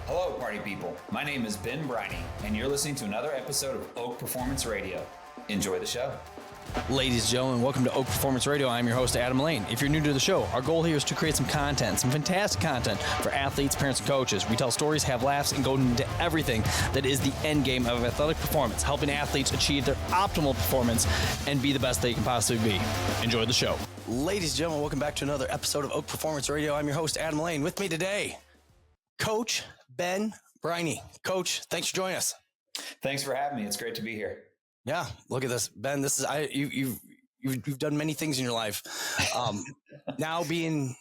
Hello, party people. My name is Ben Briney, and you're listening to another episode of Oak Performance Radio. Enjoy the show. Ladies and gentlemen, welcome to Oak Performance Radio. I'm your host, Adam Lane. If you're new to the show, our goal here is to create some content, some fantastic content for athletes, parents, and coaches. We tell stories, have laughs, and go into everything that is the end game of athletic performance, helping athletes achieve their optimal performance and be the best they can possibly be. Enjoy the show. Ladies and gentlemen, welcome back to another episode of Oak Performance Radio. I'm your host, Adam Lane. With me today, Coach Ben Briney. Coach, thanks for joining us. Thanks for having me. It's great to be here. Yeah, look at this, Ben. This is you've done many things in your life. Now being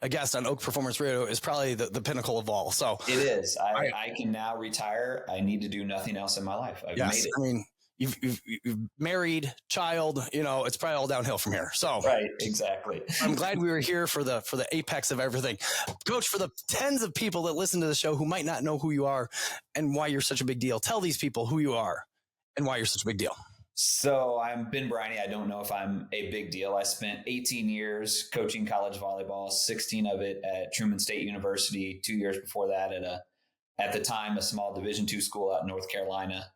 a guest on Oak Performance Radio is probably the pinnacle of all. So it is. I can now retire. I need to do nothing else in my life. I've made it. I mean, you've married, child. You know, it's probably all downhill from here. So right, exactly. I'm glad we were here for the apex of everything, Coach. For the tens of people that listen to the show who might not know who you are and why you're such a big deal, tell these people who you are and why you're such a big deal. So I'm Ben Briney. I don't know if I'm a big deal. I spent 18 years coaching college volleyball, 16 of it at Truman State University, 2 years before that at the time, a small Division II school out in North Carolina,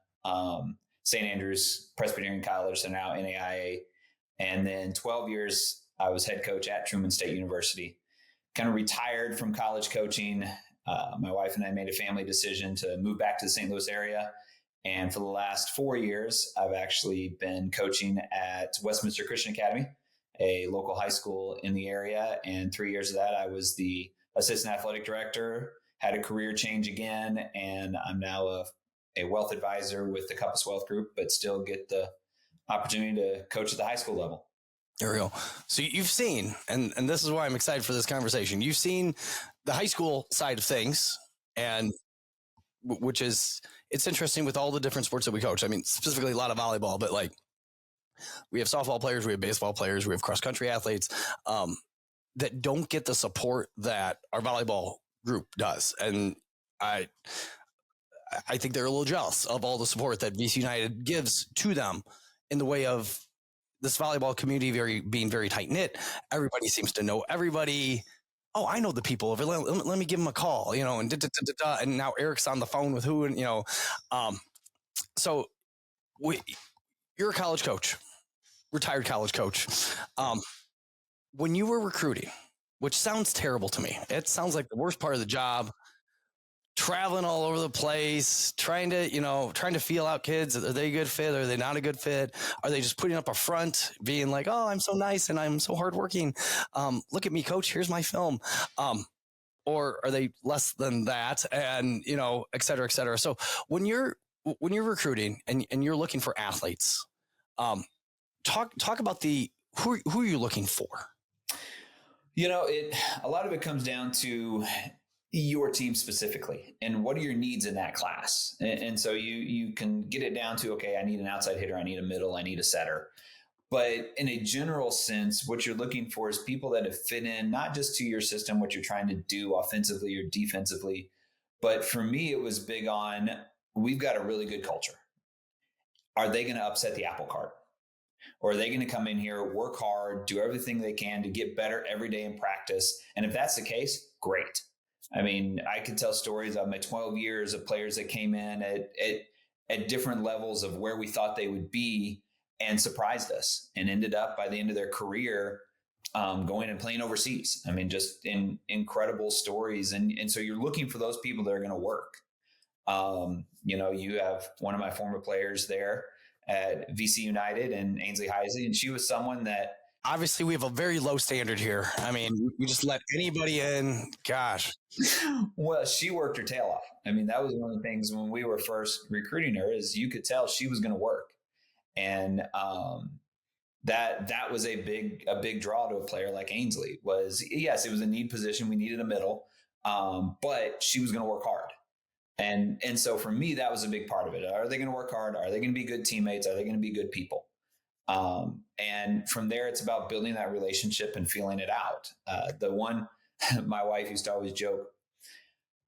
St. Andrews Presbyterian College, so now NAIA. And then 12 years, I was head coach at Truman State University. Kind of retired from college coaching. My wife and I made a family decision to move back to the St. Louis area. And for the last 4 years, I've actually been coaching at Westminster Christian Academy, a local high school in the area. And 3 years of that, I was the assistant athletic director, had a career change again, and I'm now a wealth advisor with the Compass Wealth Group, but still get the opportunity to coach at the high school level. There we go. So you've seen, and this is why I'm excited for this conversation, you've seen the high school side of things, and which is, it's interesting with all the different sports that we coach. I mean, specifically a lot of volleyball, but like we have softball players, we have baseball players, we have cross country athletes that don't get the support that our volleyball group does. And I think they're a little jealous of all the support that VC United gives to them in the way of this volleyball community being very tight knit. Everybody seems to know everybody. Oh, I know the people over there. Let me give them a call, you know, and and now Eric's on the phone with who, and you know, so you're a college coach, retired college coach. When you were recruiting, which sounds terrible to me, it sounds like the worst part of the job. Traveling all over the place, trying to feel out kids. Are they a good fit? Are they not a good fit? Are they just putting up a front, being like, oh, I'm so nice and I'm so hardworking. Look at me, coach. Here's my film. Or are they less than that? And, you know, et cetera, et cetera. So when you're recruiting and you're looking for athletes, talk about who are you looking for? You know, a lot of it comes down to your team specifically and what are your needs in that class. And so you can get it down to, okay, I need an outside hitter. I need a middle. I need a setter. But in a general sense, what you're looking for is people that have fit in, not just to your system, what you're trying to do offensively or defensively. But for me, it was big on, we've got a really good culture. Are they going to upset the apple cart? Or are they going to come in here, work hard, do everything they can to get better every day in practice? And if that's the case, great. I mean, I could tell stories of my 12 years of players that came in at different levels of where we thought they would be and surprised us and ended up by the end of their career going and playing overseas. I mean, just incredible stories. And so you're looking for those people that are going to work. You know, you have one of my former players there at VC United and Ainsley Heisey, and she was someone that, obviously, we have a very low standard here. I mean, we just let anybody in. Gosh. Well, she worked her tail off. I mean, that was one of the things when we were first recruiting her is you could tell she was going to work. And that was a big draw to a player like Ainsley was, yes, it was a need position. We needed a middle, but she was going to work hard. And so for me, that was a big part of it. Are they going to work hard? Are they going to be good teammates? Are they going to be good people? And from there, it's about building that relationship and feeling it out. The one, my wife used to always joke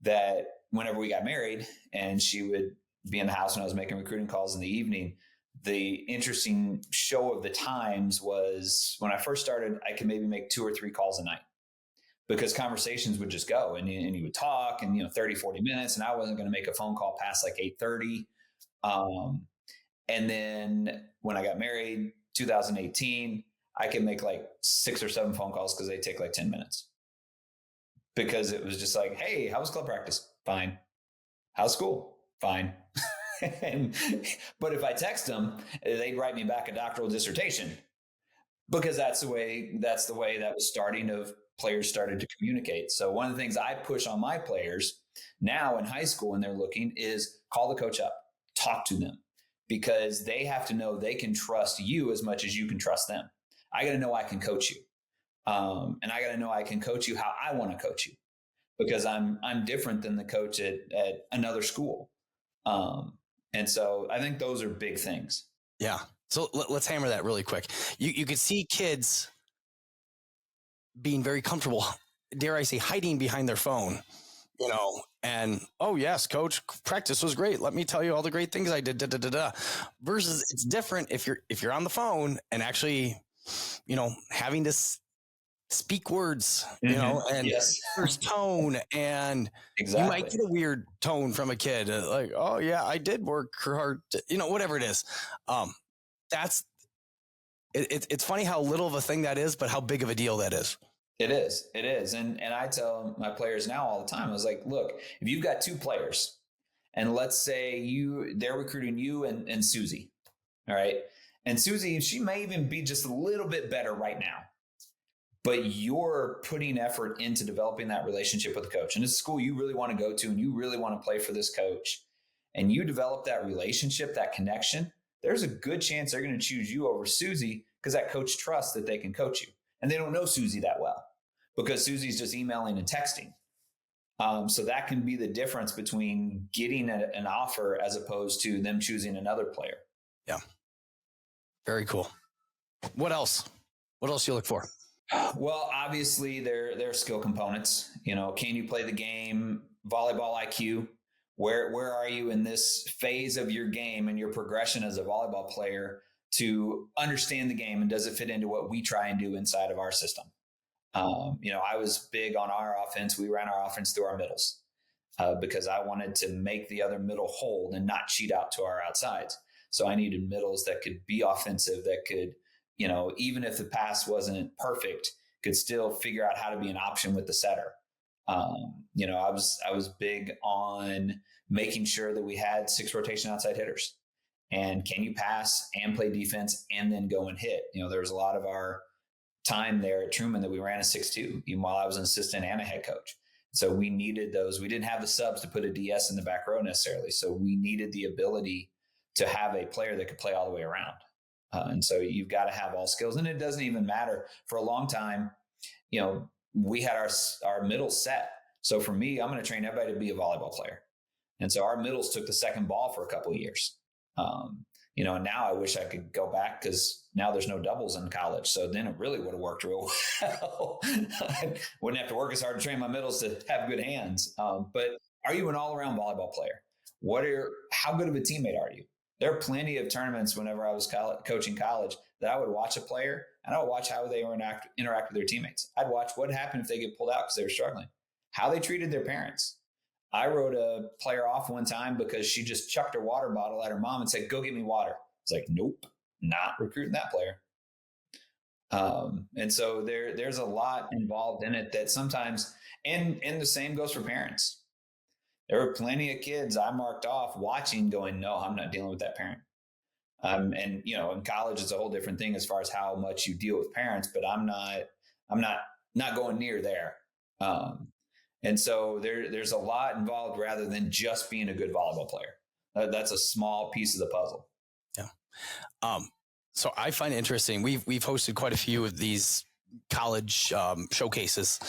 that whenever we got married and she would be in the house when I was making recruiting calls in the evening, the interesting show of the times was when I first started, I could maybe make 2 or 3 calls a night. because conversations would just go, and he would talk, and 30, 40 minutes, and I wasn't going to make a phone call past like 8:30. And then when I got married, 2018, I could make like 6 or 7 phone calls because they take like 10 minutes. Because it was just like, hey, how was club practice? Fine. How's school? Fine. But if I text them, they'd write me back a doctoral dissertation, because that's the way that was starting of players started to communicate. So one of the things I push on my players now in high school when they're looking is call the coach up, talk to them, because they have to know they can trust you as much as you can trust them. I got to know I can coach you. And I got to know I can coach you how I want to coach you, because I'm different than the coach at another school. And so I think those are big things. Yeah. So let's hammer that really quick. You could see kids being very comfortable, dare I say, hiding behind their phone, and, oh yes, coach, practice was great. Let me tell you all the great things I did. Versus it's different if you're on the phone and actually, having to speak words, and yes. first tone, and Exactly. You might get a weird tone from a kid, like, oh yeah, I did work hard, whatever it is. It's funny how little of a thing that is, but how big of a deal that is. It is. And I tell my players now all the time, I was like, look, if you've got 2 players and let's say they're recruiting you and Susie. All right. And Susie, she may even be just a little bit better right now, but you're putting effort into developing that relationship with the coach. And it's a school you really want to go to and you really want to play for this coach, and you develop that relationship, that connection, there's a good chance they're going to choose you over Susie, because that coach trusts that they can coach you. And they don't know Susie that well, because Susie's just emailing and texting. So that can be the difference between getting an offer as opposed to them choosing another player. Yeah. Very cool. What else? What else do you look for? Well, obviously there are skill components. Can you play the game? Volleyball IQ. Where are you in this phase of your game and your progression as a volleyball player to understand the game, and does it fit into what we try and do inside of our system? I was big on our offense. We ran our offense through our middles because I wanted to make the other middle hold and not cheat out to our outsides. So I needed middles that could be offensive, that could, even if the pass wasn't perfect, could still figure out how to be an option with the setter. I was big on making sure that we had 6 rotation outside hitters. And can you pass and play defense and then go and hit? There was a lot of our time there at Truman that we ran a 6-2, even while I was an assistant and a head coach. So we needed those. We didn't have the subs to put a DS in the back row necessarily. So we needed the ability to have a player that could play all the way around. And so you've got to have all skills. And it doesn't even matter. For a long time, we had our middle set. So for me, I'm going to train everybody to be a volleyball player. And so our middles took the second ball for a couple of years. And now I wish I could go back, because now there's no doubles in college. So then it really would have worked real well. I wouldn't have to work as hard to train my middles to have good hands. But are you an all-around volleyball player? How good of a teammate are you? There are plenty of tournaments whenever I was coaching college that I would watch a player and I would watch how they interact with their teammates. I'd watch what happened if they get pulled out because they were struggling, how they treated their parents. I wrote a player off one time because she just chucked her water bottle at her mom and said, "Go get me water." It's like, nope, not recruiting that player. And so there's a lot involved in it that sometimes, and the same goes for parents. There were plenty of kids I marked off watching going, no, I'm not dealing with that parent. And in college, it's a whole different thing as far as how much you deal with parents, but I'm not going near there. And so there's a lot involved rather than just being a good volleyball player. That's a small piece of the puzzle. Yeah. So I find it interesting. We've hosted quite a few of these college showcases.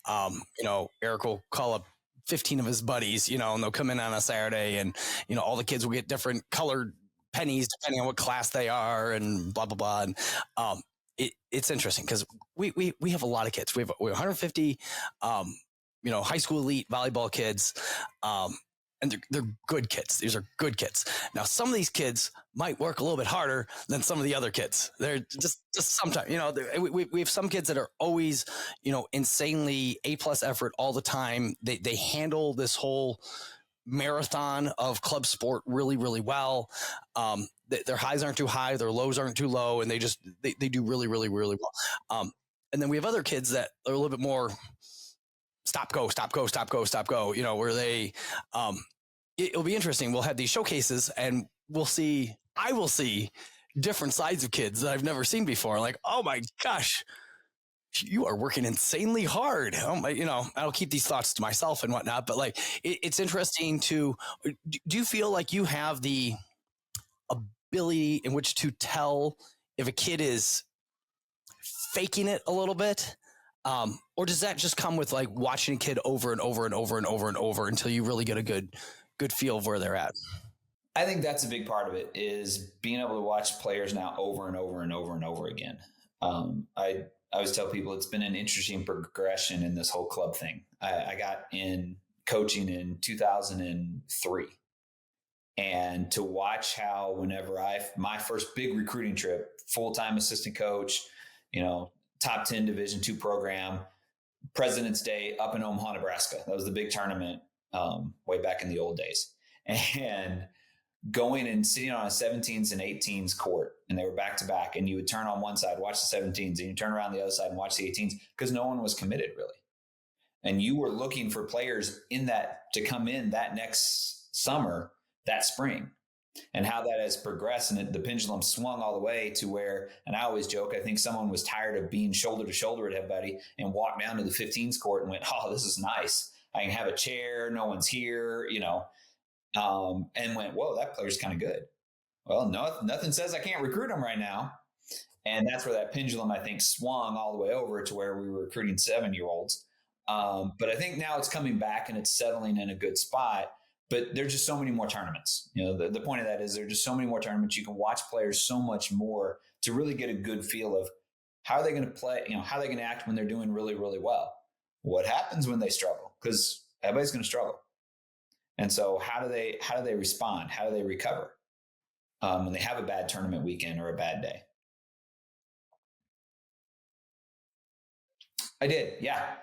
Eric will call up 15 of his buddies, and they'll come in on a Saturday, and all the kids will get different colored pennies depending on what class they are, and blah blah blah. And it's interesting because we have a lot of kids. We have 150 high school elite volleyball kids. and they're good kids. These are good kids. Now, some of these kids might work a little bit harder than some of the other kids. They're just sometimes, we have some kids that are always, insanely A+ effort all the time. They handle this whole marathon of club sport really, really well. Their highs aren't too high, their lows aren't too low, and they do really, really, really well. And then we have other kids that are a little bit more stop, go, where they, it'll be interesting. We'll have these showcases and I will see different sides of kids that I've never seen before. Like, oh my gosh, you are working insanely hard. Oh my, I'll keep these thoughts to myself and whatnot, but like, it's interesting do you feel like you have the ability in which to tell if a kid is faking it a little bit? Or does that just come with like watching a kid over and over and over and over and over until you really get a good feel of where they're at? I think that's a big part of it, is being able to watch players now over and over and over and over again. I always tell people it's been an interesting progression in this whole club thing. I got in coaching in 2003. And to watch how whenever my first big recruiting trip, full-time assistant coach, top 10 Division II program, President's Day up in Omaha, Nebraska. That was the big tournament way back in the old days. And going and sitting on a 17s and 18s court, and they were back to back, and you would turn on one side, watch the 17s, and you turn around the other side and watch the 18s, because no one was committed really. And you were looking for players in that to come in that next summer, that spring. And how that has progressed, and the pendulum swung all the way to where, and I always joke, I think someone was tired of being shoulder to shoulder with everybody and walked down to the 15s court and went, oh, this is nice. I can have a chair. No one's here, and went, whoa, that player's kind of good. Well, no, nothing says I can't recruit him right now. And that's where that pendulum, I think, swung all the way over to where we were recruiting 7-year-olds. But I think now it's coming back and it's settling in a good spot. But there's just so many more tournaments. The point of that is there's just so many more tournaments. You can watch players so much more to really get a good feel of how are they going to play, how are they going to act when they're doing really, really well? What happens when they struggle? Because everybody's going to struggle. And so how do they respond? How do they recover when they have a bad tournament weekend or a bad day? I did, yeah.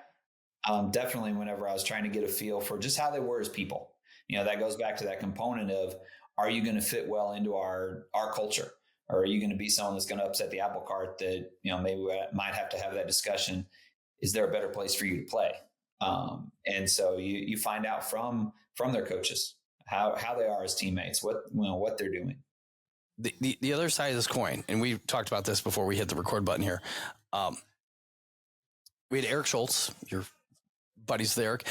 Definitely whenever I was trying to get a feel for just how they were as people. That goes back to that component of, are you going to fit well into our culture? Or are you going to be someone that's going to upset the apple cart that, maybe we might have to have that discussion. Is there a better place for you to play? And so you find out from their coaches, how they are as teammates, what they're doing. The other side of this coin, and we talked about this before we hit the record button here. We had Eric Schultz, your buddies with Eric,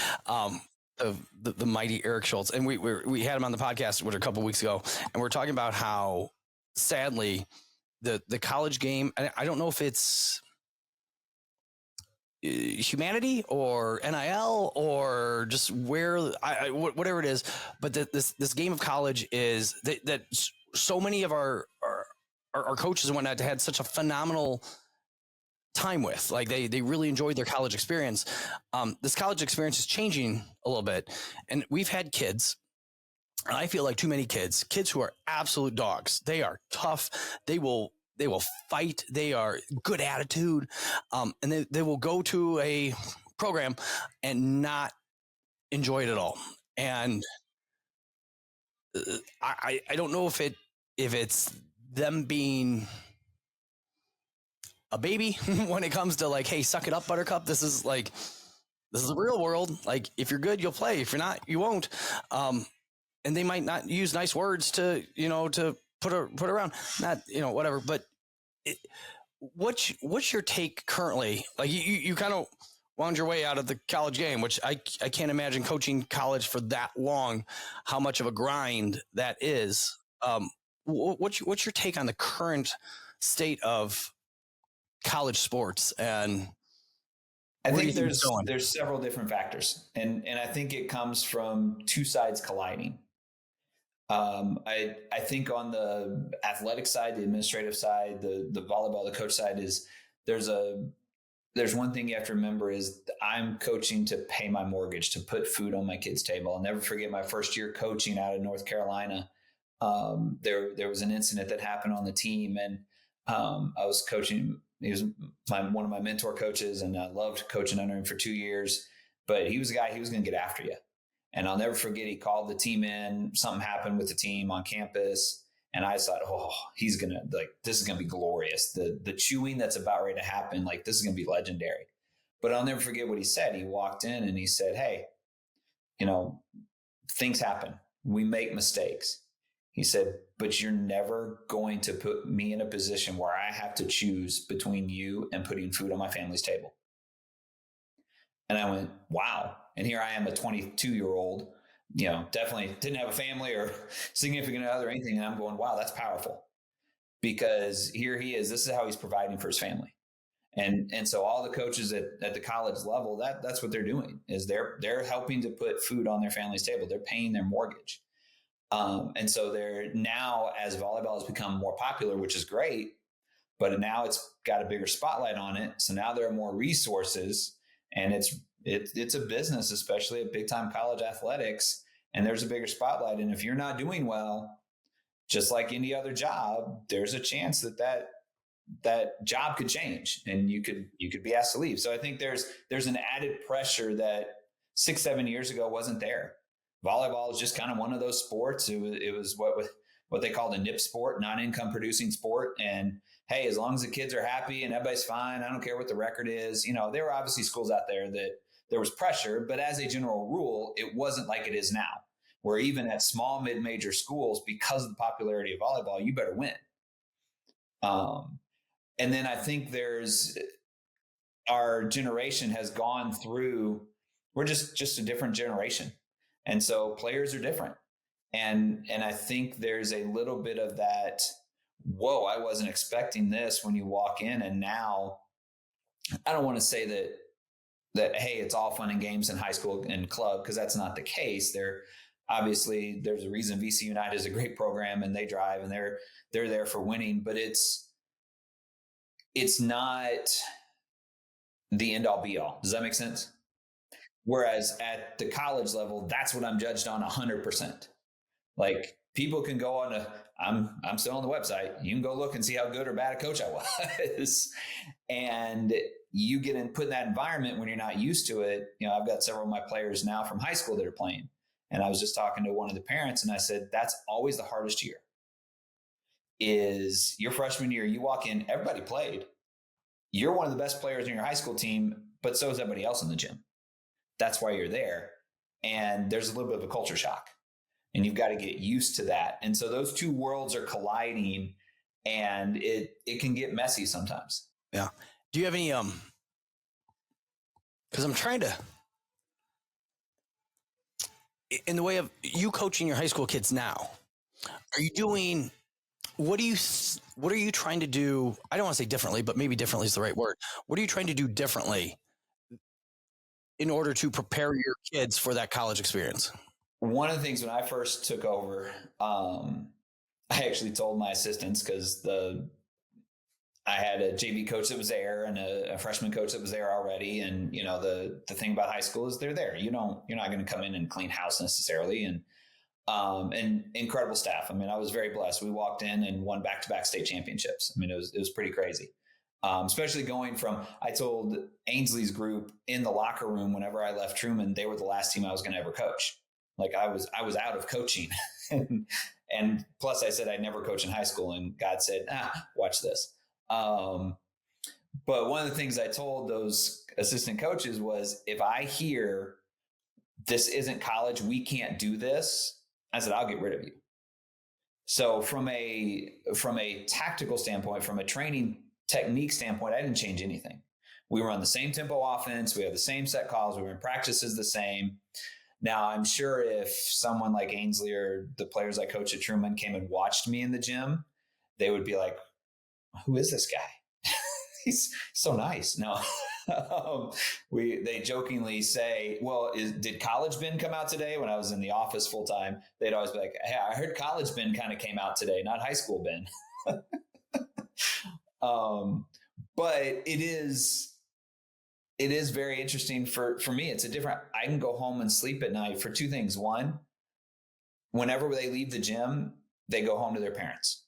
the mighty Eric Schultz. And we had him on the podcast a couple of weeks ago, and we're talking about how sadly the college game, I don't know if it's humanity or NIL or just whatever it is, but this game of college is that so many of our coaches and whatnot had such a phenomenal time with. Like they really enjoyed their college experience. This college experience is changing a little bit, and we've had kids, and I feel like too many kids who are absolute dogs. They are tough. They will fight. They are good attitude. And they will go to a program and not enjoy it at all. And I don't know if it's them being a baby when it comes to like, hey, suck it up, buttercup. This is the real world. Like, if you're good, you'll play. If you're not, you won't. And they might not use nice words to put around, not, whatever. But what's your take currently? Like you kind of wound your way out of the college game, which I can't imagine coaching college for that long, how much of a grind that is. What's your take on the current state of college sports? And I think there's several different factors, and I think it comes from two sides colliding. I think on the athletic side, the administrative side, the volleyball, the coach side, there's a there's one thing you have to remember is I'm coaching to pay my mortgage, to put food on my kids' table. I'll never forget my first year coaching out of North Carolina. There was an incident that happened on the team, and I was coaching. He was one of my mentor coaches, and I loved coaching under him for 2 years. But he was a guy, he was going to get after you. And I'll never forget, he called the team in. Something happened with the team on campus. And I thought, oh, he's going to, like, this is going to be glorious. The chewing that's about ready to happen, like, this is going to be legendary. But I'll never forget what he said. He walked in and he said, hey, things happen. We make mistakes. He said, but you're never going to put me in a position where I have to choose between you and putting food on my family's table. And I went, wow. And here I am, a 22-year-old, definitely didn't have a family or significant other or anything. And I'm going, wow, that's powerful, because here he is. This is how he's providing for his family. And so all the coaches at the college level, that's what they're doing, is they're helping to put food on their family's table. They're paying their mortgage. And so they're now, as volleyball has become more popular, which is great, but now it's got a bigger spotlight on it. So now there are more resources, and it's a business, especially at big time college athletics. And there's a bigger spotlight. And if you're not doing well, just like any other job, there's a chance that job could change and you could be asked to leave. So I think there's an added pressure that 6-7 years ago wasn't there. Volleyball is just kind of one of those sports. It was what they called a NIP sport, non-income producing sport. And hey, as long as the kids are happy and everybody's fine, I don't care what the record is. There were obviously schools out there that there was pressure, but as a general rule, it wasn't like it is now, where even at small mid-major schools, because of the popularity of volleyball, you better win. And then I think our generation has gone through, we're just a different generation. And so players are different. And I think there's a little bit of that, whoa, I wasn't expecting this when you walk in. And now I don't want to say that, hey, it's all fun and games in high school and club, because that's not the case. Obviously there's a reason VC United is a great program and they drive and they're there for winning, but it's not the end all be all. Does that make sense? Whereas at the college level, that's what I'm judged on 100%. Like, people can go on I'm still on the website. You can go look and see how good or bad a coach I was. And you get put in that environment when you're not used to it. I've got several of my players now from high school that are playing. And I was just talking to one of the parents and I said, that's always the hardest year, is your freshman year. You walk in, everybody played. You're one of the best players in your high school team, but so is everybody else in the gym. That's why you're there. And there's a little bit of a culture shock, and you've got to get used to that. And so those two worlds are colliding, and it can get messy sometimes. Yeah. Do you have any, because I'm trying to, in the way of you coaching your high school kids now, what are you trying to do? I don't want to say differently, but maybe differently is the right word. What are you trying to do differently in order to prepare your kids for that college experience? One of the things when I first took over, I actually told my assistants, because I had a JV coach that was there and a freshman coach that was there already. And, the thing about high school is they're there. You're not going to come in and clean house necessarily. And incredible staff. I mean, I was very blessed. We walked in and won back-to-back state championships. I mean, it was pretty crazy. Especially going from, I told Ainsley's group in the locker room, whenever I left Truman, they were the last team I was going to ever coach. Like, I was out of coaching. And plus I said, I'd never coach in high school, and God said, watch this. But one of the things I told those assistant coaches was, if I hear this isn't college, we can't do this, I said, I'll get rid of you. So from a tactical standpoint, from a training technique standpoint, I didn't change anything. We were on the same tempo offense. We had the same set calls. We were in practices the same. Now, I'm sure if someone like Ainsley or the players I coach at Truman came and watched me in the gym, they would be like, who is this guy? He's so nice. No. They jokingly say, well, did College Ben come out today? When I was in the office full time, they'd always be like, hey, I heard College Ben kind of came out today, not high school Ben. But it is it is very interesting for me. It's a different, I can go home and sleep at night for two things. One, whenever they leave the gym, they go home to their parents.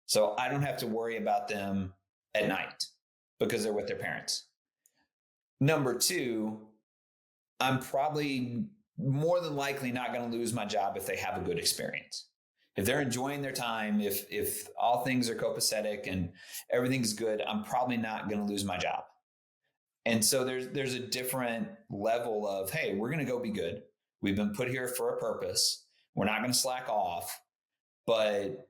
So I don't have to worry about them at night because they're with their parents. Number two, I'm probably more than likely not going to lose my job if they have a good experience. If they're enjoying their time, if all things are copacetic and everything's good, I'm probably not going to lose my job. And so there's a different level of, hey, we're going to go be good. We've been put here for a purpose. We're not going to slack off. But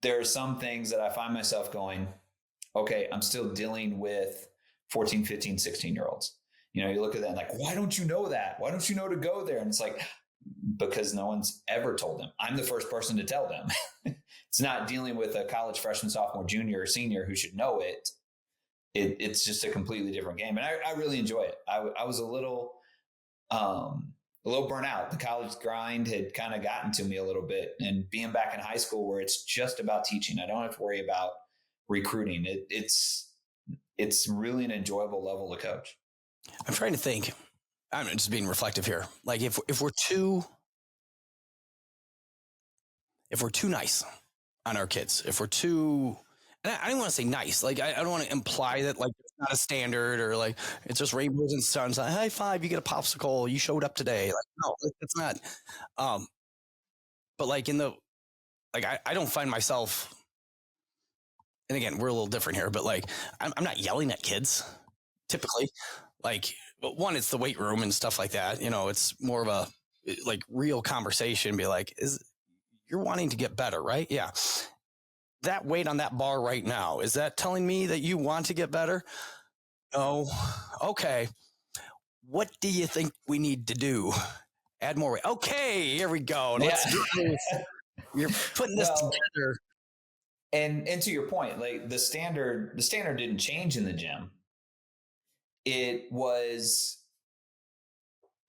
there are some things that I find myself going, okay, I'm still dealing with 14, 15, 16-year-olds. You look at that and like, why don't you know that? Why don't you know to go there? And it's like, because no one's ever told them. I'm the first person to tell them. It's not dealing with a college freshman, sophomore, junior, or senior who should know it. It's just a completely different game. And I really enjoy it. I was a little burnt out. The college grind had kind of gotten to me a little bit, and being back in high school where it's just about teaching, I don't have to worry about recruiting. It's really an enjoyable level to coach. I'm trying to think. I'm just being reflective here. Like if we're too nice on our kids, if we're too, and I don't want to say nice. Like I don't want to imply that like it's not a standard or like it's just rainbows and suns. Like, high five, you get a popsicle, you showed up today. Like no, it's not. But like I don't find myself. And again, we're a little different here, but like I'm not yelling at kids typically. Like one, it's the weight room and stuff like that. It's more of a like real conversation. Be like, you're wanting to get better, right? Yeah. That weight on that bar right now, is that telling me that you want to get better? No. Okay. What do you think we need to do? Add more weight. Okay, here we go. Let's do this. You're putting this together. And to your point, like the standard didn't change in the gym. It was,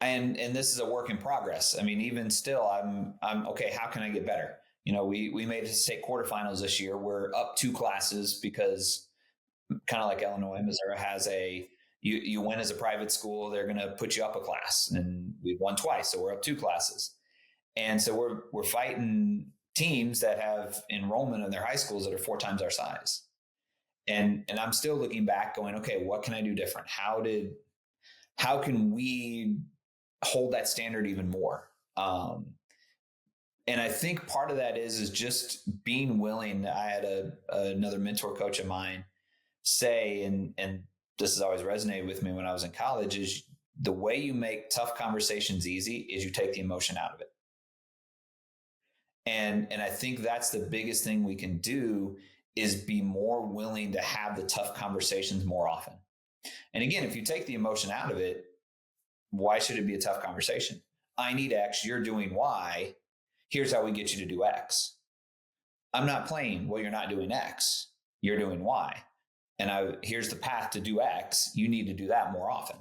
and this is a work in progress. I mean, even still, I'm okay. How can I get better? We made it to state quarterfinals this year. We're up 2 classes because kind of like Illinois, Missouri has you win as a private school, they're going to put you up a class, and we've won twice. So we're up 2 classes. And so we're fighting teams that have enrollment in their high schools that are 4 times our size. And I'm still looking back going, okay, what can I do different? How can we hold that standard even more? And I think part of that is just being willing. I had another mentor coach of mine say, and this has always resonated with me when I was in college, is the way you make tough conversations easy is you take the emotion out of it. And I think that's the biggest thing we can do is be more willing to have the tough conversations more often. And again, if you take the emotion out of it, why should it be a tough conversation? I need X, you're doing Y. Here's how we get you to do X. I'm not playing, well, you're not doing X, you're doing Y. And here's the path to do X. You need to do that more often.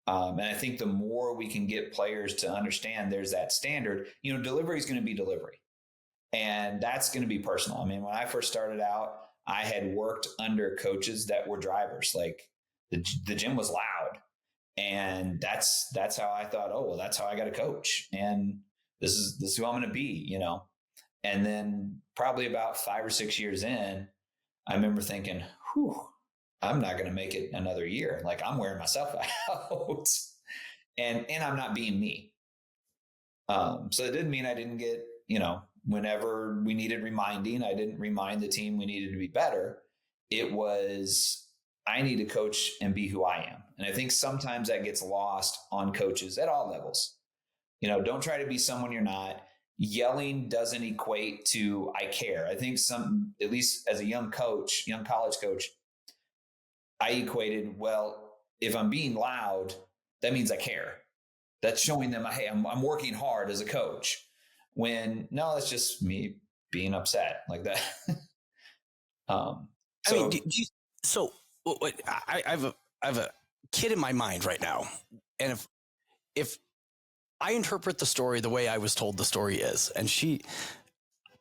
And I think the more we can get players to understand there's that standard, delivery is going to be delivery. And that's going to be personal. I mean, when I first started out, I had worked under coaches that were drivers. Like the gym was loud. And that's how I thought, oh, well, that's how I got to coach. And this is who I'm going to be, And then probably about 5 or 6 years in, I remember thinking, I'm not going to make it another year. Like I'm wearing myself out and I'm not being me. So it didn't mean I didn't get, whenever we needed reminding, I didn't remind the team we needed to be better. It was, I need to coach and be who I am. And I think sometimes that gets lost on coaches at all levels. Don't try to be someone you're not. Yelling doesn't equate to I care. I think at least as a young college coach, I equated, well, if I'm being loud, that means I care. That's showing them, hey, I'm working hard as a coach. When no, that's just me being upset like that. I have a kid in my mind right now, and if I interpret the story the way I was told the story is, and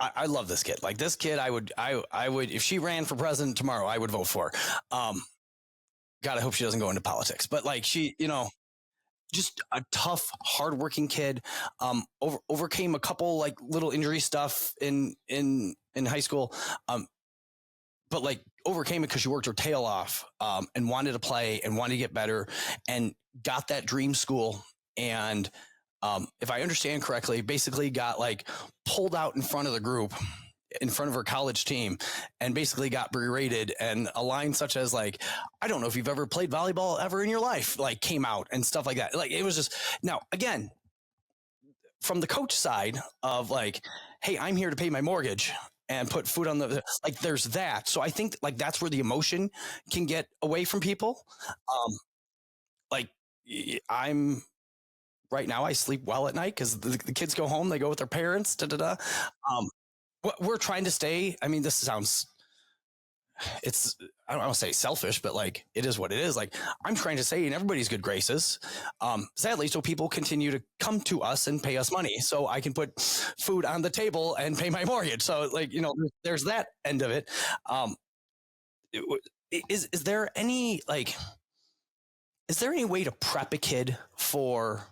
I love this kid. Like this kid, I would, if she ran for president tomorrow, I would vote for her. God, I hope she doesn't go into politics, but like she, just a tough, hardworking kid. Overcame a couple like little injury stuff in high school, but like overcame it because she worked her tail off, and wanted to play and wanted to get better, and got that dream school. And if I understand correctly, basically got like pulled out in front of the group, in front of her college team, and basically got berated, and a line such as like, I don't know if you've ever played volleyball ever in your life, like came out and stuff like that. Like it was just, now again, from the coach side of like, hey, I'm here to pay my mortgage and put food on the, like there's that. So I think like that's where the emotion can get away from people. Like I'm right now, I sleep well at night because the kids go home, they go with their parents, we're trying to stay. I mean, this sounds, I don't want to say selfish, but like, it is what it is. Like I'm trying to stay in everybody's good graces. Sadly, so people continue to come to us and pay us money so I can put food on the table and pay my mortgage. So like, there's that end of it. Is there any way to prep a kid for,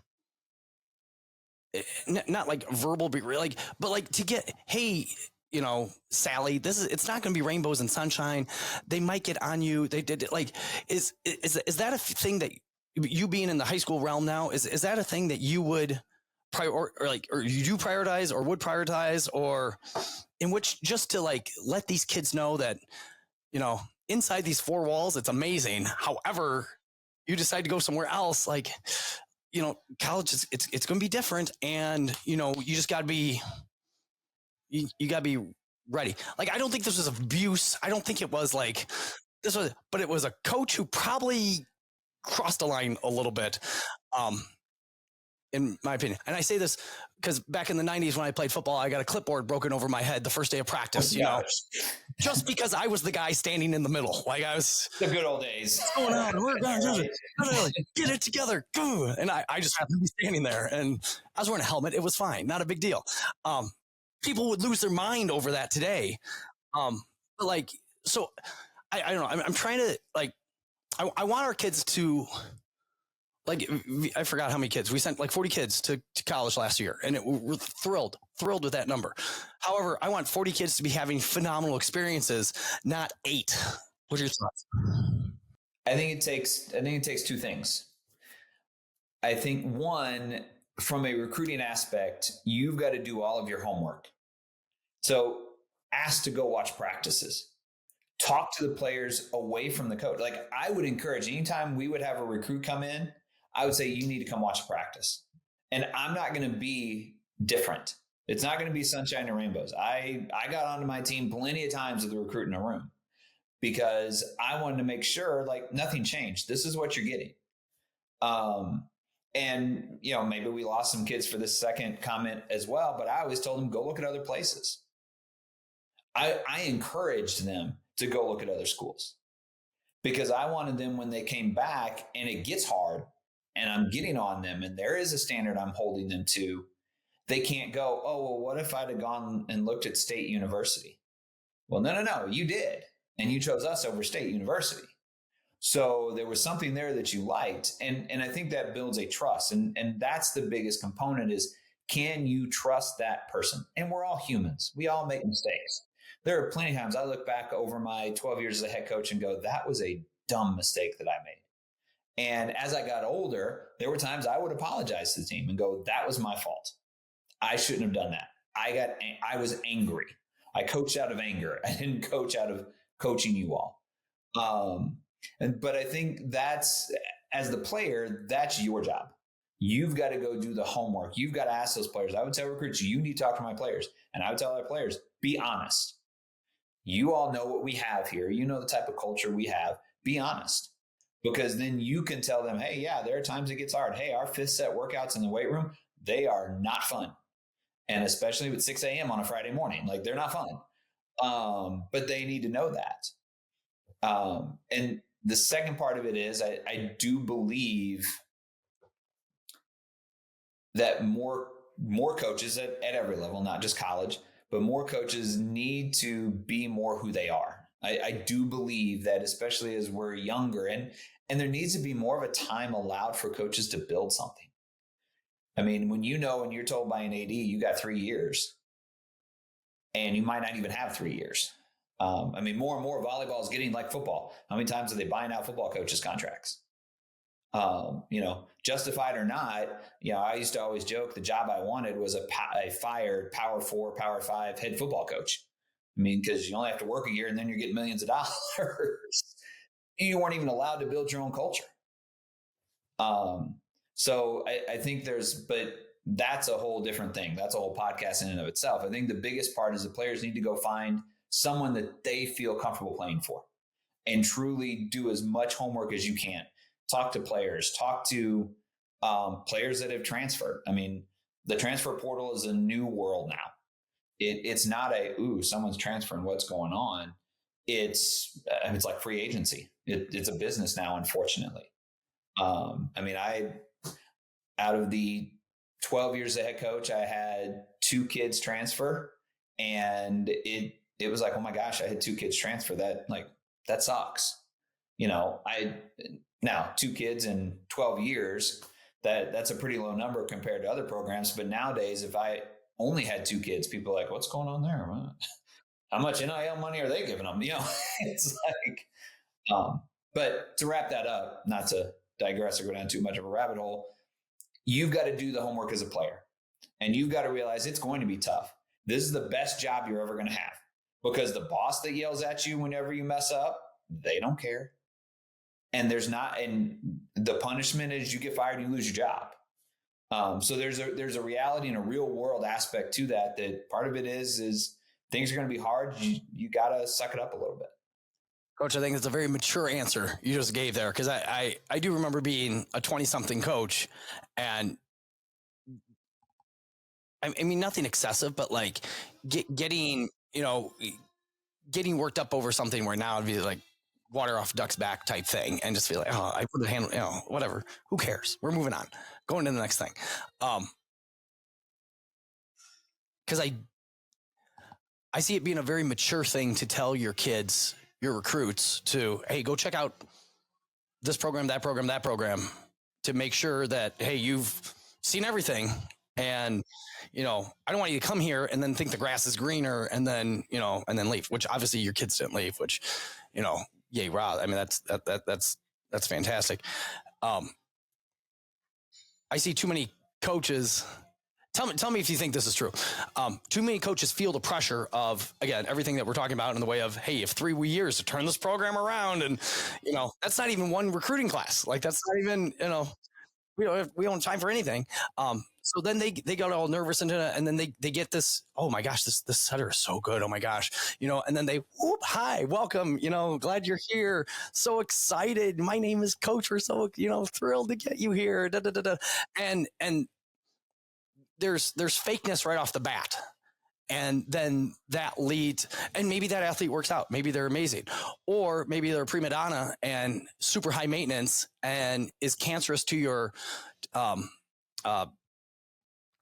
not like verbal, but like to get, hey, Sally, it's not going to be rainbows and sunshine. They might get on you. They did like, is that a thing that you being in the high school realm now, is that a thing that you would or you do prioritize or would prioritize, or in which just to like, let these kids know that, inside these four walls, it's amazing. However, you decide to go somewhere else, like, college is, it's going to be different, and you just got to be, you got to be ready. Like, I don't think this was abuse. I don't think it was like this was, but it was a coach who probably crossed the line a little bit, in my opinion. And I say this because back in the 90s when I played football, I got a clipboard broken over my head the first day of practice, just because I was the guy standing in the middle. Like I was the good old days. What's going on? We're going to get it together. And I just happened to be standing there, and I was wearing a helmet. It was fine. Not a big deal. People would lose their mind over that today. But like, so I don't know. I'm trying to like, I want our kids to, like, I forgot how many kids we sent, like 40 kids to college last year, and we're thrilled with that number. However, I want 40 kids to be having phenomenal experiences, not 8. What are your thoughts? I think it takes two things. I think one, from a recruiting aspect, you've got to do all of your homework. So ask to go watch practices. Talk to the players away from the coach. Like I would encourage, anytime we would have a recruit come in, I would say, you need to come watch practice. And I'm not going to be different. It's not going to be sunshine and rainbows. I got onto my team plenty of times with the recruit in a room because I wanted to make sure like nothing changed. This is what you're getting. And maybe we lost some kids for this second comment as well, but I always told them, go look at other places. I encouraged them to go look at other schools because I wanted them, when they came back and it gets hard and I'm getting on them and there is a standard I'm holding them to, they can't go, oh, well, what if I'd have gone and looked at State University? Well, no, you did. And you chose us over State University. So there was something there that you liked. And I think that builds a trust. And that's the biggest component is, can you trust that person? And we're all humans. We all make mistakes. There are plenty of times I look back over my 12 years as a head coach and go, that was a dumb mistake that I made. And as I got older, there were times I would apologize to the team and go, that was my fault. I shouldn't have done that. I was angry. I coached out of anger. I didn't coach out of coaching you all. But I think that's, as the player, that's your job. You've got to go do the homework. You've got to ask those players. I would tell recruits, you need to talk to my players. And I would tell our players, be honest. You all know what we have here. You know the type of culture we have. Be honest. Because then you can tell them, hey, yeah, there are times it gets hard. Hey, our 5th set workouts in the weight room, they are not fun. And especially with 6 a.m. on a Friday morning, like they're not fun. But they need to know that. And the second part of it is I do believe that more coaches at every level, not just college, but more coaches need to be more who they are. I do believe that, especially as we're younger, and And there needs to be more of a time allowed for coaches to build something. I mean, when you're told by an AD, you got 3 years, and you might not even have 3 years. I mean, more and more volleyball is getting like football. How many times are they buying out football coaches' contracts? Justified or not, I used to always joke the job I wanted was a fired Power 4, Power 5 head football coach. I mean, because you only have to work a year and then you're getting millions of dollars. You weren't even allowed to build your own culture. So I think but that's a whole different thing. That's a whole podcast in and of itself. I think the biggest part is the players need to go find someone that they feel comfortable playing for and truly do as much homework as you can. Talk to players, talk to players that have transferred. I mean, the transfer portal is a new world now. It's not someone's transferring, what's going on. It's like free agency. It's a business now, unfortunately. Out of the 12 years as a head coach, I had 2 kids transfer, and it was like, oh my gosh, I had 2 kids transfer. That sucks. Now 2 kids in 12 years, that's a pretty low number compared to other programs. But nowadays, if I only had 2 kids, people are like, what's going on there? How much NIL money are they giving them? It's like, but to wrap that up, not to digress or go down too much of a rabbit hole, you've got to do the homework as a player, and you've got to realize it's going to be tough. This is the best job you're ever going to have, because the boss that yells at you whenever you mess up, they don't care. And the punishment is you get fired, you lose your job. So there's a reality and a real world aspect to that part of it is things are going to be hard. You got to suck it up a little bit. Coach, I think it's a very mature answer you just gave there, because I do remember being a 20-something coach, and I mean, nothing excessive, but like getting worked up over something where now it'd be like water off duck's back type thing, and just feel like, I put the hand, whatever, who cares? We're moving on, going to the next thing. Because I see it being a very mature thing to tell your kids, your recruits, to, hey, go check out this program, that program, to make sure that, hey, you've seen everything. And, I don't want you to come here and then think the grass is greener and then leave, which obviously your kids didn't leave, which, yay, Rob. I mean, that's fantastic. I see too many coaches. Tell me if you think this is true. Too many coaches feel the pressure of, again, everything that we're talking about in the way of, hey, you have 3 years to turn this program around. And, that's not even one recruiting class. Like, that's not even, we don't have time for anything. So then they got all nervous and then they get this, oh my gosh, this setter is so good. Oh my gosh, and then they, whoop, hi, welcome, glad you're here. So excited. My name is Coach. We're so, thrilled to get you here. Da, da, da, da. And there's fakeness right off the bat. And then that leads, and maybe that athlete works out. Maybe they're amazing, or maybe they're a prima donna and super high maintenance and is cancerous to your,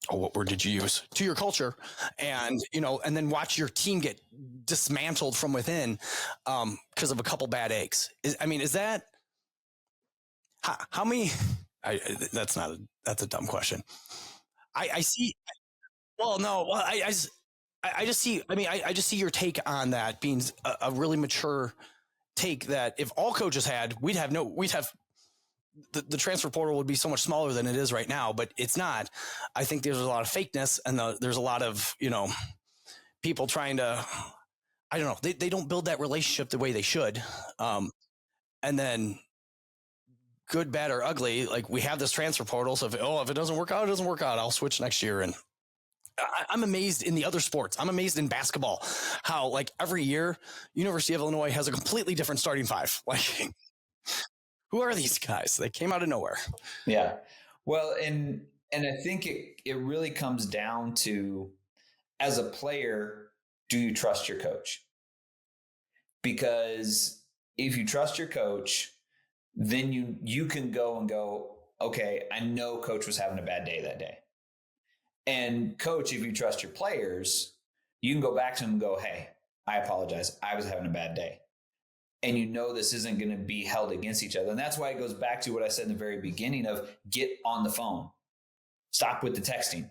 what word did you use? To your culture. And, and then watch your team get dismantled from within, because of a couple bad eggs. Is that, how many, that's a dumb question. I see. Well, no, well, I just see, I just see your take on that being a really mature take, that if all coaches had, we'd have the transfer portal would be so much smaller than it is right now, but it's not. I think there's a lot of fakeness, and there's a lot of, people trying to, I don't know, they don't build that relationship the way they should. And then good, bad, or ugly, like, we have this transfer portal. So if it doesn't work out, it doesn't work out. I'll switch next year. And I'm amazed in the other sports. I'm amazed in basketball, how, like, every year University of Illinois has a completely different starting five. Like, who are these guys? They came out of nowhere. Yeah. Well, and I think it really comes down to, as a player, do you trust your coach? Because if you trust your coach, then you can go, okay, I know coach was having a bad day that day. And coach, if you trust your players, you can go back to him and go, hey, I apologize. I was having a bad day. and this isn't going to be held against each other. And that's why it goes back to what I said in the very beginning of get on the phone, stop with the texting.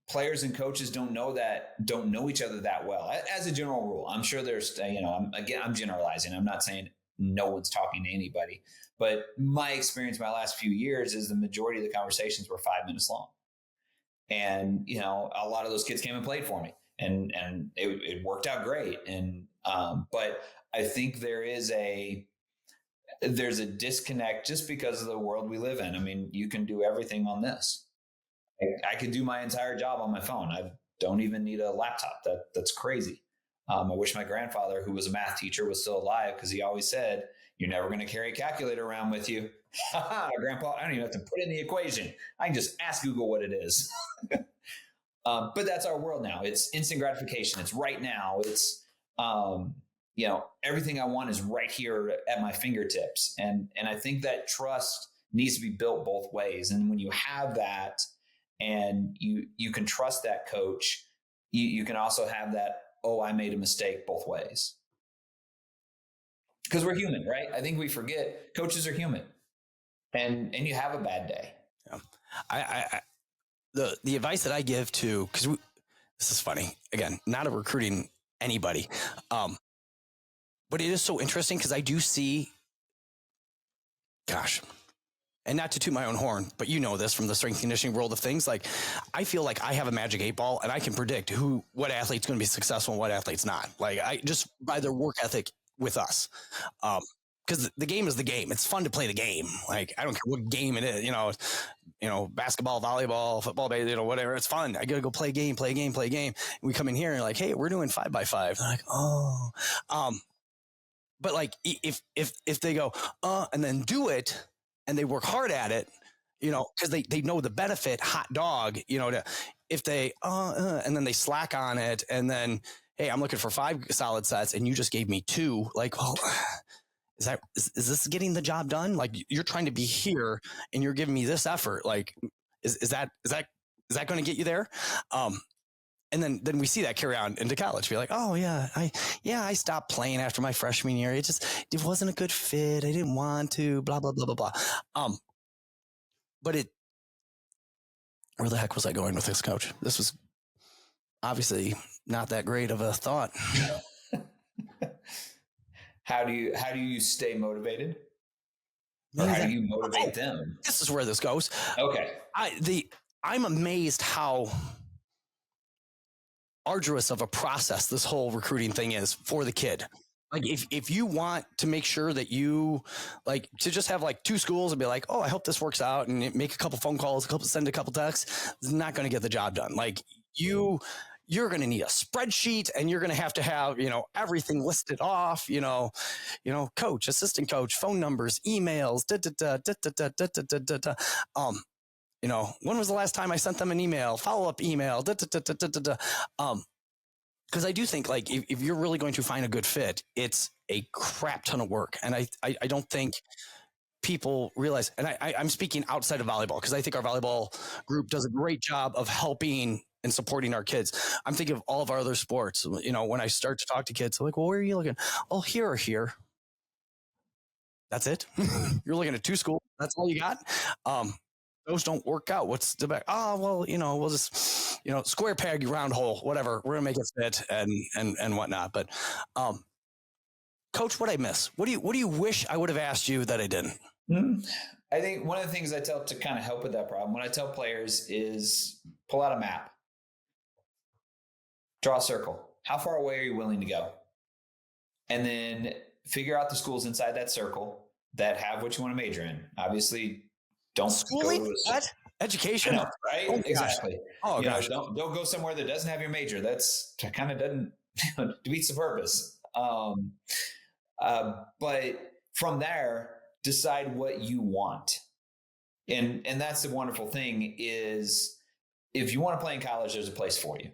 Players and coaches don't know each other that well as a general rule. I'm sure there's, I'm generalizing. I'm not saying no one's talking to anybody, but my experience my last few years is the majority of the conversations were 5 minutes long. And, a lot of those kids came and played for me and it worked out great. And, but I think there's a disconnect just because of the world we live in. I mean, you can do everything on this. I could do my entire job on my phone. I don't even need a laptop. That's crazy. I wish my grandfather, who was a math teacher, was still alive, because he always said, "You're never going to carry a calculator around with you." Grandpa, I don't even have to put in the equation. I can just ask Google what it is. But that's our world now. It's instant gratification. It's right now. It's, everything I want is right here at my fingertips. And I think that trust needs to be built both ways. And when you have that, and you can trust that coach, you can also have that, oh, I made a mistake, both ways. Because we're human, right? I think we forget coaches are human, and you have a bad day. Yeah. The advice that I give to, because this is funny, again, not a recruiting anybody, but it is so interesting because I do see, gosh, and not to toot my own horn, but this from the strength and conditioning world of things. Like, I feel like I have a magic 8-ball and I can predict what athlete's going to be successful and what athlete's not. Like, I just by their work ethic with us. Because the game is the game. It's fun to play the game. Like, I don't care what game it is, basketball, volleyball, football, whatever. It's fun. I got to go play a game. And we come in here and like, hey, we're doing 5x5. They're like, oh, but like, if they go, and then do it, and they work hard at it, because they know the benefit, hot dog, if they, and then they slack on it, and then, hey, I'm looking for 5 solid sets, and you just gave me 2. Like, well, is this getting the job done? Like, you're trying to be here, and you're giving me this effort. Like, is that going to get you there? And then we see that carry on into college. Be like, oh yeah, I stopped playing after my freshman year. It wasn't a good fit. I didn't want to. Blah blah blah blah blah. But where the heck was I going with this, Coach? This was obviously not that great of a thought. How do you stay motivated? Or how do you motivate them? This is where this goes. Okay. I'm amazed how arduous of a process this whole recruiting thing is for the kid. Like, if you want to make sure that you like to just have like 2 schools and be like, oh, I hope this works out, and make a couple phone calls, send a couple texts, it's not going to get the job done. Like, you're going to need a spreadsheet, and you're going to have everything listed off, coach, assistant coach, phone numbers, emails, when was the last time I sent them an email, follow-up email, because I do think, like, if you're really going to find a good fit, it's a crap ton of work. And I don't think people realize, and I'm speaking outside of volleyball, because I think our volleyball group does a great job of helping and supporting our kids. I'm thinking of all of our other sports. When I start to talk to kids, they're like, well, where are you looking? Oh, here or here. That's it. You're looking at 2 schools. That's all you got. Those don't work out. What's the back? Oh, well, we'll just, square peg, round hole, whatever. We're gonna make it fit and whatnot. But, Coach, what I miss? What do you wish I would have asked you that I didn't? Mm-hmm. I think one of the things I tell to kind of help with that problem, when I tell players, is pull out a map, draw a circle. How far away are you willing to go? And then figure out the schools inside that circle that have what you want to major in. Obviously, don't schooling? Go to what? Education? Know, right? Oh, exactly. Oh, gosh. Don't go somewhere that doesn't have your major. That's kind of doesn't defeats the purpose. But from there, decide what you want. And that's the wonderful thing is, if you want to play in college, there's a place for you.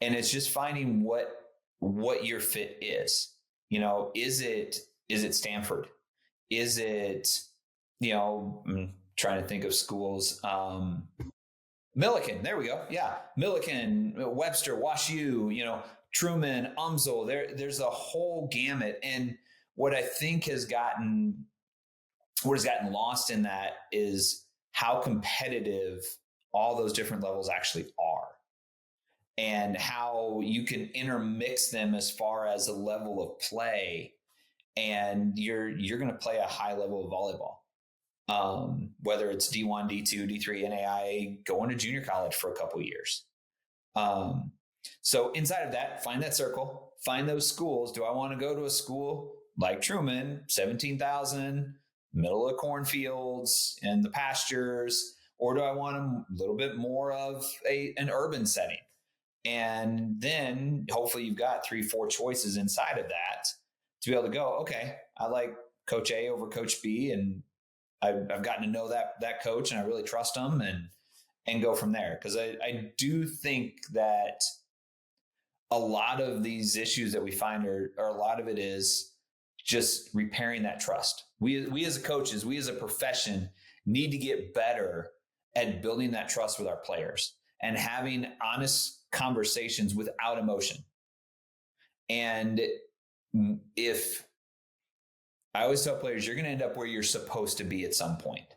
And it's just finding what your fit is. Is it Stanford? Is it, I'm trying to think of schools. Millikan, there we go. Yeah. Millikan, Webster, Wash U, Truman, Umsel, there's a whole gamut. And what I think what has gotten lost in that is how competitive all those different levels actually are, and how you can intermix them as far as a level of play, and you're going to play a high level of volleyball. Whether it's D1, D2, D3, NAIA, going to junior college for a couple of years. So inside of that, find that circle, find those schools. Do I want to go to a school like Truman, 17,000, middle of cornfields and the pastures, or do I want a little bit more of an urban setting? And then hopefully you've got 3-4 choices inside of that to be able to go, okay, I like Coach A over Coach B, and I've gotten to know that coach, and I really trust him, and go from there. Because I do think that a lot of these issues that we find are a lot of it is just repairing that trust. We as coaches, we as a profession need to get better at building that trust with our players and having honest conversations without emotion. And if I always tell players, you're going to end up where you're supposed to be at some point.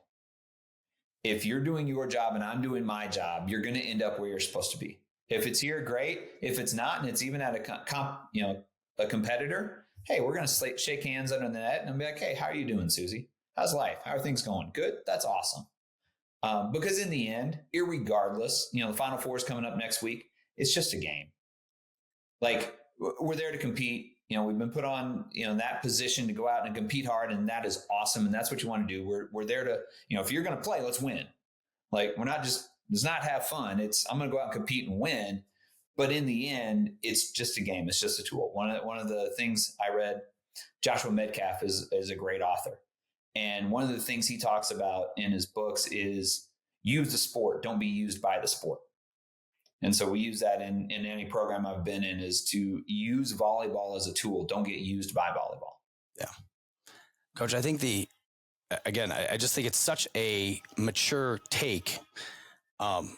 If you're doing your job and I'm doing my job, you're going to end up where you're supposed to be. If it's here, great. If it's not, and it's even at a competitor, hey, we're going to shake hands under the net and be like, hey, how are you doing, Susie? How's life? How are things going? Good. That's awesome. Because in the end, irregardless, the Final Four is coming up next week. It's just a game. Like, we're there to compete. We've been put on, in that position to go out and compete hard, and that is awesome. And that's what you want to do. We're there to, if you're going to play, let's win. Like, we're not just, let's not have fun. I'm going to go out and compete and win. But in the end, it's just a game. It's just a tool. One of the things I read, Joshua Medcalf is a great author. And one of the things he talks about in his books is use the sport. Don't be used by the sport. And so we use that in any program I've been in, is to use volleyball as a tool. Don't get used by volleyball. Yeah. Coach, I think I just think it's such a mature take on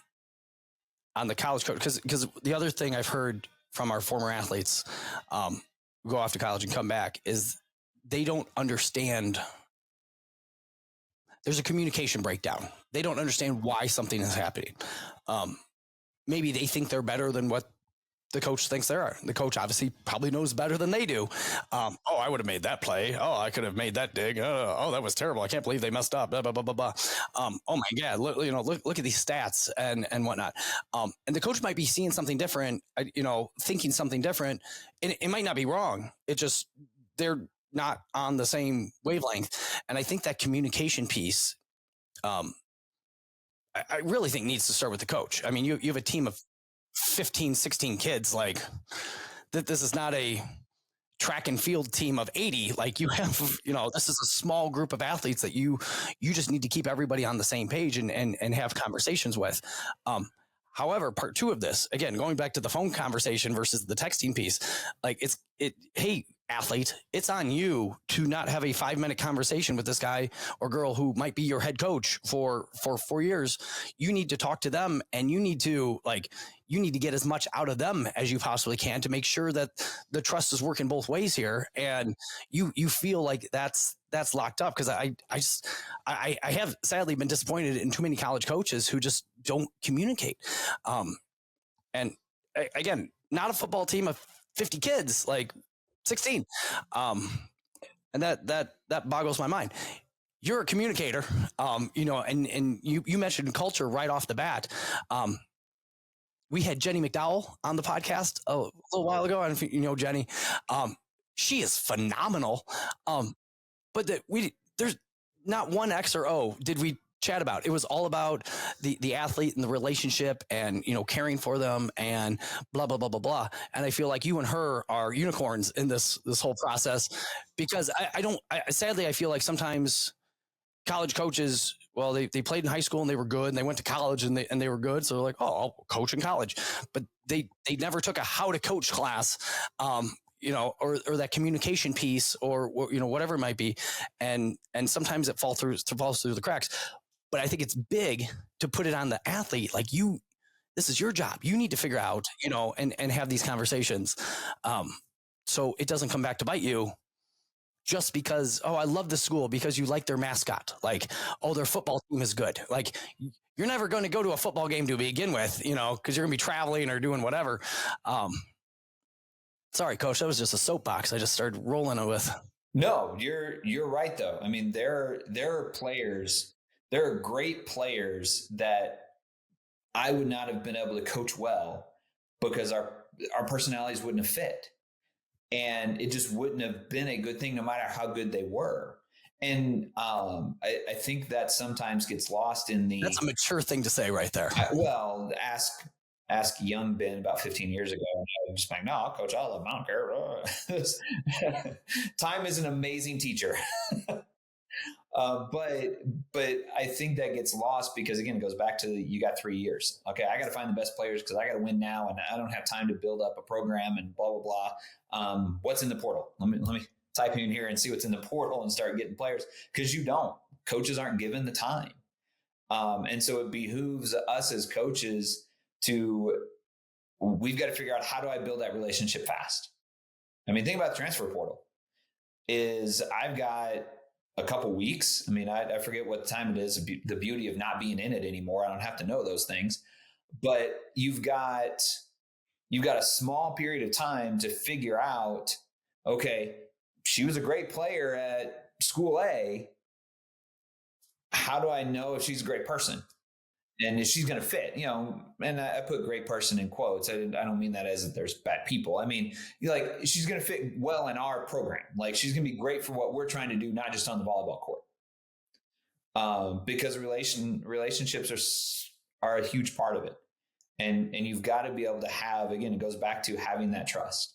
the college coach. Because the other thing I've heard from our former athletes who go off to college and come back is they don't understand. There's a communication breakdown. They don't understand why something is happening. Maybe they think they're better than what the coach thinks they are. The coach obviously probably knows better than they do. I would have made that play. Oh, I could have made that dig. Oh, that was terrible. I can't believe they messed up. Blah, blah, blah, blah, blah. Oh my God. Look at these stats and whatnot. And the coach might be seeing something different, thinking something different. And it might not be wrong. It just, they're not on the same wavelength. And I think that communication piece, I really think needs to start with the coach. I mean, you have a team of 15, 16 kids. Like, this is not a track and field team of 80. Like, you have, this is a small group of athletes that you just need to keep everybody on the same page and have conversations with. However, part two of this, again, going back to the phone conversation versus the texting piece, like hey, athlete, it's on you to not have a 5-minute conversation with this guy or girl who might be your head coach for 4 years. You need to talk to them, and you need to get as much out of them as you possibly can to make sure that the trust is working both ways here. And you feel like that's locked up. Cause I have sadly been disappointed in too many college coaches who just don't communicate. And again, not a football team of 50 kids, like 16. And that boggles my mind. You're a communicator, and you mentioned culture right off the bat. We had Jenny McDowell on the podcast a little while ago. I don't know if you know Jenny. She is phenomenal. But there's not one X or O did we chat about. It was all about the athlete and the relationship and, caring for them and blah, blah, blah, blah, blah. And I feel like you and her are unicorns in this whole process, because sadly, I feel like sometimes college coaches, well, they played in high school and they were good, and they went to college and they were good. So they're like, oh, I'll coach in college, but they never took a how to coach class, or that communication piece, or, whatever it might be. And sometimes it falls through the cracks. But I think it's big to put it on the athlete. Like, This is your job. You need to figure out, and have these conversations. So it doesn't come back to bite you just because, oh, I love this school because you like their mascot. Like, oh, their football team is good. Like, you're never going to go to a football game to begin with, because you're going to be traveling or doing whatever. Sorry, Coach, that was just a soapbox I just started rolling with. No, you're right though. I mean, there are players, there are great players that I would not have been able to coach well because our personalities wouldn't have fit. And it just wouldn't have been a good thing no matter how good they were. And I think that sometimes gets lost in the. That's a mature thing to say right there. Ask young Ben about 15 years ago. And I was just like, no, coach, I love him. I don't care. Time is an amazing teacher. But I think that gets lost because, again, it goes back to you got 3 years. Okay, I got to find the best players because I got to win now, and I don't have time to build up a program and blah blah blah. What's in the portal? Let me type in here and see what's in the portal and start getting players, because you don't. Coaches aren't given the time, and so it behooves us as coaches we've got to figure out, how do I build that relationship fast? I mean, think about the transfer portal. I've got a couple weeks. I mean, I forget what time it is. The beauty of not being in it anymore. I don't have to know those things, but you've got a small period of time to figure out, okay, she was a great player at school A. How do I know if she's a great person? And if she's going to fit, and I put great person in quotes. I don't mean that as there's bad people. I mean, like, she's going to fit well in our program. Like, she's going to be great for what we're trying to do, not just on the volleyball court. Because relationships are a huge part of it. And you've got to be able to have, again, it goes back to having that trust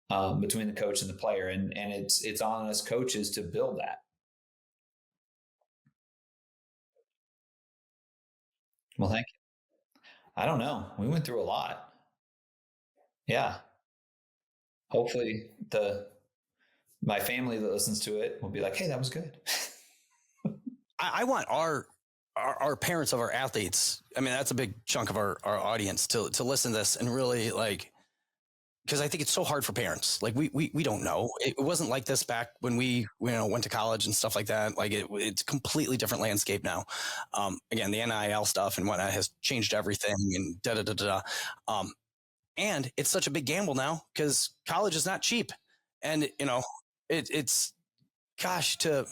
between the coach and the player. And it's on us coaches to build that. Well, thank you. I don't know. We went through a lot. Yeah. Hopefully my family that listens to it will be like, hey, that was good. I want our parents of our athletes. I mean, that's a big chunk of our audience to listen to this and really, like, because I think it's so hard for parents. Like, we don't know. It wasn't like this back when we went to college and stuff like that. Like, it's a completely different landscape now. Again, the NIL stuff and whatnot has changed everything, and da da da da. And it's such a big gamble now because college is not cheap, and it's gosh, to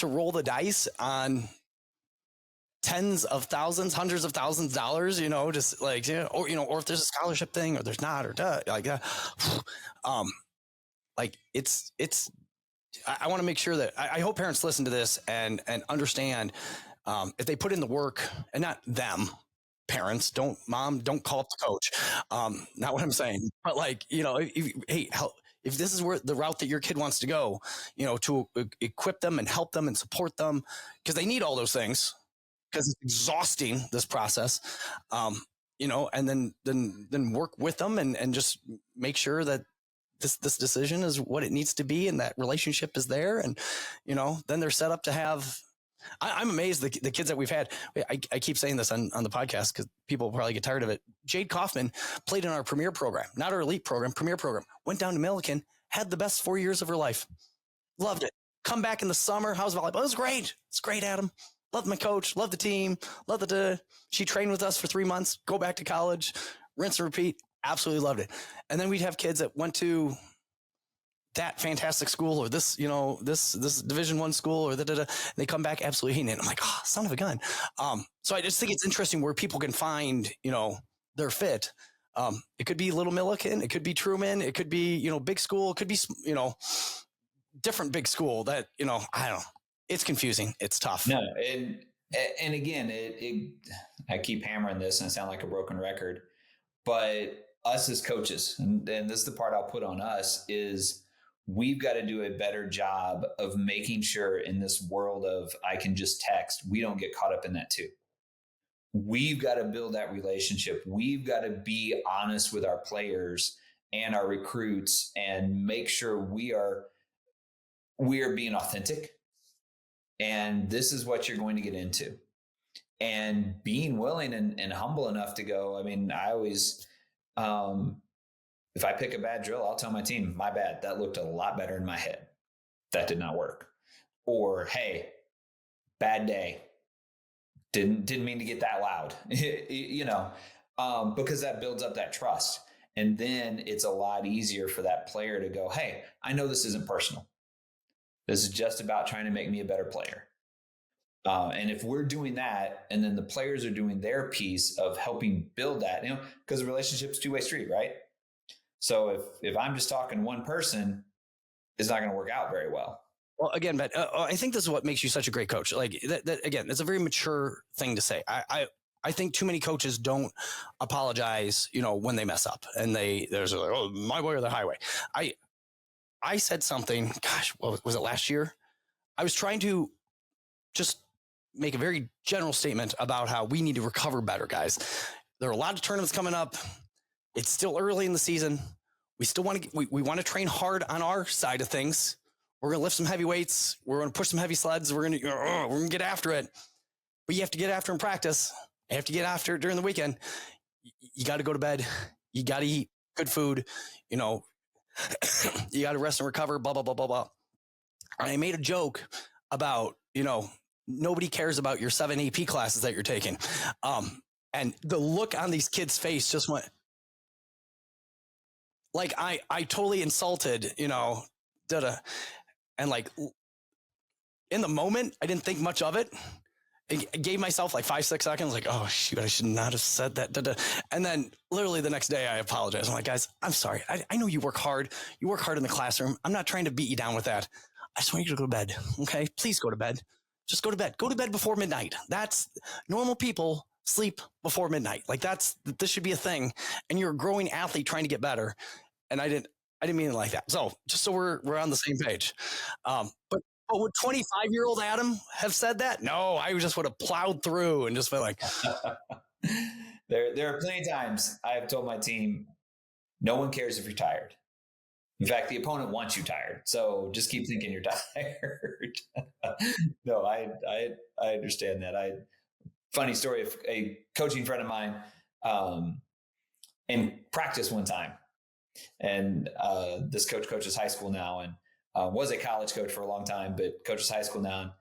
roll the dice on tens of thousands, hundreds of thousands of dollars, just like, or if there's a scholarship thing or there's not, or like that. Like, I want to make sure that I hope parents listen to this and understand, if they put in the work, and not them, parents, don't call up the coach. Not what I'm saying, but like, if this is where the route that your kid wants to go, to equip them and help them and support them, because they need all those things, because it's exhausting, this process, and then work with them and just make sure that this decision is what it needs to be, and that relationship is there. And, then they're set up to have, I'm amazed the kids that we've had. I keep saying this on the podcast because people will probably get tired of it. Jade Kaufman played in our premier program, not our elite program, premier program, went down to Milliken, had the best 4 years of her life. Loved it. Come back in the summer. How's volleyball? It was great. It's great, Adam. Loved my coach, loved the team, she trained with us for 3 months, go back to college, rinse and repeat. Absolutely loved it. And then we'd have kids that went to that fantastic school, or this Division I school, or they come back absolutely hating it. I'm like, oh, son of a gun. So I just think it's interesting where people can find, their fit. It could be Little Milliken, it could be Truman, it could be, big school, it could be, different big school that, I don't know. It's confusing. It's tough. No, and again, I keep hammering this, and I sound like a broken record, but us as coaches, and this is the part I'll put on us, is we've got to do a better job of making sure in this world of I can just text, we don't get caught up in that too. We've got to build that relationship. We've got to be honest with our players and our recruits and make sure we are being authentic. And this is what you're going to get into. and being willing and humble enough to go. I mean, I always, if I pick a bad drill, I'll tell my team, my bad, that looked a lot better in my head. That did not work. Or, hey, bad day. Didn't mean to get that loud, because that builds up that trust. And then it's a lot easier for that player to go, hey, I know this isn't personal. This is just about trying to make me a better player. And if we're doing that, and then the players are doing their piece of helping build that, because the relationship's two-way street, right? So if I'm just talking to one person, it's not going to work out very well. Well, again, Ben, I think this is what makes you such a great coach. Like that again, it's a very mature thing to say. I think too many coaches don't apologize, when they mess up, and there's like, oh, my way or the highway. I said something, gosh, what was it last year? I was trying to just make a very general statement about how we need to recover better, guys. There are a lot of tournaments coming up. It's still early in the season. We still want to, we want to train hard on our side of things. We're going to lift some heavy weights. We're going to push some heavy sleds. We're going to get after it. But you have to get after in practice. You have to get after it during the weekend. You got to go to bed. You got to eat good food. You got to rest and recover, blah, blah, blah, blah, blah. And I made a joke about, nobody cares about your 7 AP classes that you're taking. And the look on these kids' face just went like, I totally insulted, and like in the moment, I didn't think much of it. I gave myself like 5-6 seconds, like, oh shoot, I should not have said that. And then literally the next day I apologized. I'm like, guys, I'm sorry. I know you work hard. You work hard in the classroom. I'm not trying to beat you down with that. I just want you to go to bed. Okay. Please go to bed. Just go to bed. Go to bed before midnight. That's normal people sleep before midnight. Like this should be a thing. And you're a growing athlete trying to get better. And I didn't mean it like that. So just so we're on the same page. But would 25-year-old Adam have said that? No, I just would have plowed through and just been like. There are plenty of times I have told my team, no one cares if you're tired. In fact, the opponent wants you tired. So just keep thinking you're tired. No, I understand that. Funny story of a coaching friend of mine in practice one time. And this coach coaches high school now and was a college coach for a long time, but coaches high school now.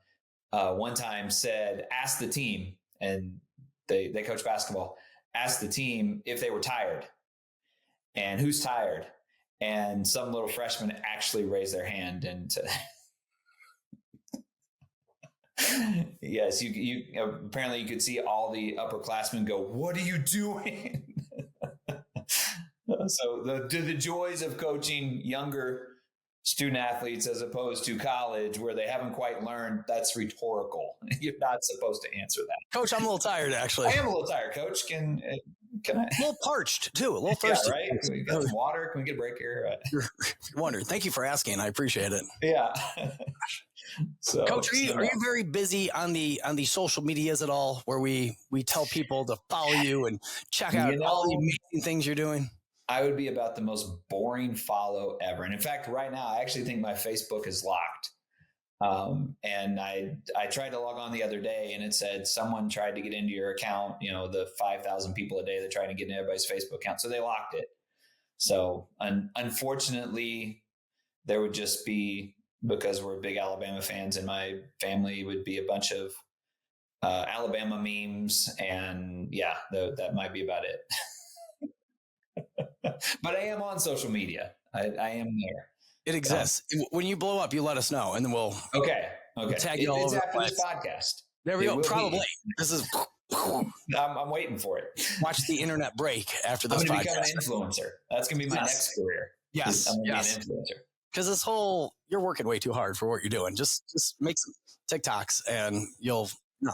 And one time said, ask the team, and they coach basketball, ask the team if they were tired and who's tired. And some little freshman actually raised their hand and yes, you apparently you could see all the upperclassmen go, what are you doing? So the joys of coaching younger student athletes as opposed to college where they haven't quite learned, that's rhetorical. You're not supposed to answer that. Coach, I'm a little tired, actually. I am a little tired, Coach. Can I? A little parched, too. A little thirsty. Yeah, right? Can we get some water? Can we get a break here? You're wondering. Thank you for asking. I appreciate it. Yeah. So, Coach, are you very busy on the social medias at all, where we tell people to follow you and check out all the amazing things you're doing? I would be about the most boring follow ever. And in fact, right now, I actually think my Facebook is locked. And I tried to log on the other day and it said someone tried to get into your account, the 5,000 people a day that try to get into everybody's Facebook account. So they locked it. So unfortunately, there would just be, because we're big Alabama fans and my family would be a bunch of Alabama memes. And yeah, that might be about it. But I am on social media. I am there. It exists. When you blow up, you let us know, and then we'll tag you all over. It's after this podcast. There we go. Probably. This is. I'm waiting for it. Watch the internet break after this podcast. I'm going to become an influencer. That's going to be my next career. Yes. I'm going to be an influencer. Because you're working way too hard for what you're doing. Just make some TikToks, and you'll. No.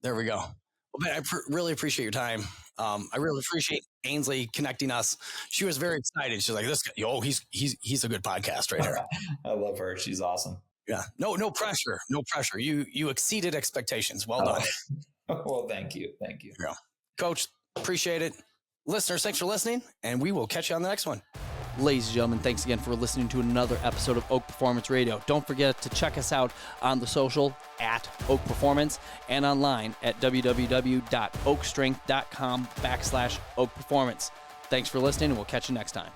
There we go. Well, man, I really appreciate your time. I really appreciate Ainsley connecting us. She was very excited. She's like, "This guy, he's a good podcast right here." I love her. She's awesome. Yeah. No pressure. No pressure. You exceeded expectations. Well done. Well, thank you. Yeah. Coach, appreciate it. Listeners, thanks for listening, and we will catch you on the next one. Ladies and gentlemen, thanks again for listening to another episode of Oak Performance Radio. Don't forget to check us out on the social at Oak Performance and online at www.oakstrength.com/Oak Performance. Thanks for listening, and we'll catch you next time.